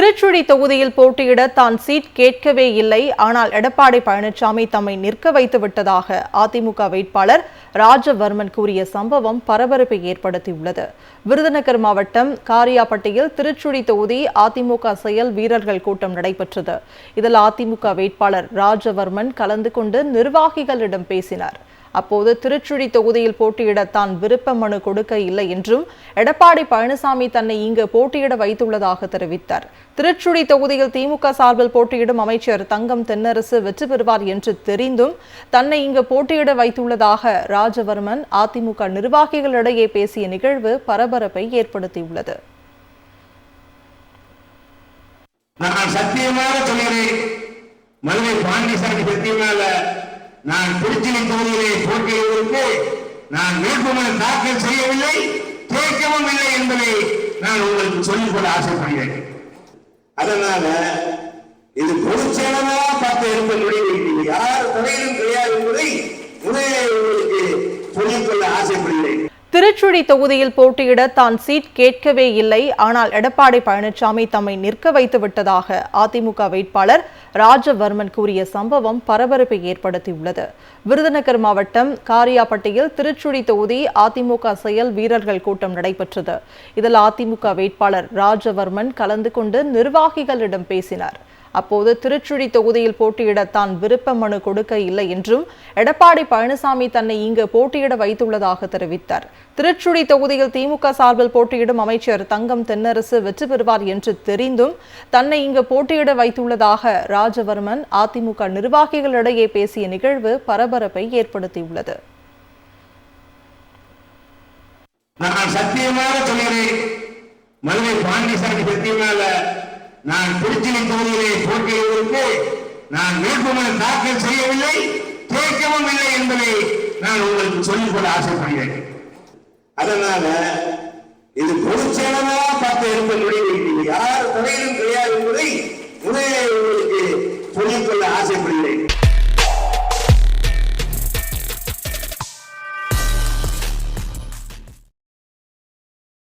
திருச்சுழி தொகுதியில் போட்டியிட தான் சீட் கேட்கவே இல்லை. ஆனால் எடப்பாடி பழனிசாமி தம்மை நிற்க வைத்து விட்டதாக அதிமுக வேட்பாளர் ராஜவர்மன் கூறிய சம்பவம் பரபரப்பை ஏற்படுத்தியுள்ளது. விருதுநகர் மாவட்டம் காரியாபட்டியில் திருச்சுழி தொகுதி அதிமுக செயல் வீரர்கள் கூட்டம் நடைபெற்றது. இதில் அதிமுக வேட்பாளர் ராஜவர்மன் கலந்து கொண்டு நிர்வாகிகளிடம் பேசினார். அப்போது திருச்சுழி தொகுதியில் போட்டியிட தான் விருப்ப மனு கொடுக்க இல்லை என்றும் எடப்பாடி பழனிசாமி தன்னை இங்கு போட்டியிட வைத்துள்ளதாக தெரிவித்தார். திருச்சுழி தொகுதியில் திமுக சார்பில் போட்டியிடும் அமைச்சர் தங்கம் தென்னரசு வெற்றி பெறுவார் என்று தெரிந்தும் தன்னை இங்கு போட்டியிட வைத்துள்ளதாக ராஜவர்மன் அதிமுக நிர்வாகிகளிடையே பேசிய நிகழ்வு பரபரப்பை ஏற்படுத்தியுள்ளது. நான் சத்தியமாக சொல்கிறேன், மதுரை பாண்டிசாமி சத்தியமாக நான் திருச்சுழி தொகுதியிலே போட்டியிடுவதற்கு நான் வேட்புமனு தாக்கல் செய்யவில்லை, கேட்கவும் இல்லை என்பதை நான் உங்களுக்கு சொல்லிக்கொள்ள ஆசைப்படுகிறேன். அதனால இது பொதுச் செயலராக பார்த்து இருக்க முடியவில்லை, யார் துறையிலும் கிடையாது என்பதை முதலில் உங்களுக்கு சொல்லிக்கொள்ள ஆசைப்படுகிறேன். திருச்சுழி தொகுதியில் போட்டியிட தான் சீட் கேட்கவே இல்லை. ஆனால் எடப்பாடி பழனிசாமி தம்மை நிற்க வைத்து விட்டதாக அதிமுக வேட்பாளர் ராஜவர்மன் கூறிய சம்பவம் பரபரப்பை ஏற்படுத்தியுள்ளது. விருதுநகர் மாவட்டம் காரியாபட்டியில் திருச்சுழி தொகுதி அதிமுக செயல் வீரர்கள் கூட்டம் நடைபெற்றது. இதில் அதிமுக வேட்பாளர் ராஜவர்மன் கலந்து கொண்டு நிர்வாகிகளிடம் பேசினார். அப்போது திருச்சுழி தொகுதியில் போட்டியிட தான் விருப்ப மனு கொடுக்க இல்லை என்றும் எடப்பாடி பழனிசாமி தன்னை இங்கு போட்டியிட வைத்துள்ளதாக தெரிவித்தார். திருச்சுழி தொகுதியில் திமுக சார்பில் போட்டியிடும் அமைச்சர் தங்கம் தென்னரசு வெற்றி பெறுவார் என்று தெரிந்தும் தன்னை இங்கு போட்டியிட வைத்துள்ளதாக ராஜவர்மன் அதிமுக நிர்வாகிகளிடையே பேசிய நிகழ்வு பரபரப்பை ஏற்படுத்தியுள்ளது. நான் சத்தியமாக சொல்கிறேன், மதுரை பாண்டிசாமி சத்தியமாக நான் திருச்சுழி தொகுதியிலே போட்டியிடுவதற்கு நான் வேட்புமனு தாக்கல் செய்யவில்லை, கேட்கவும் இல்லை என்பதை நான் உங்களுக்கு சொல்லிக்கொள்ள ஆசைப்படுகிறேன். அதனால இது பொதுச் செயலராக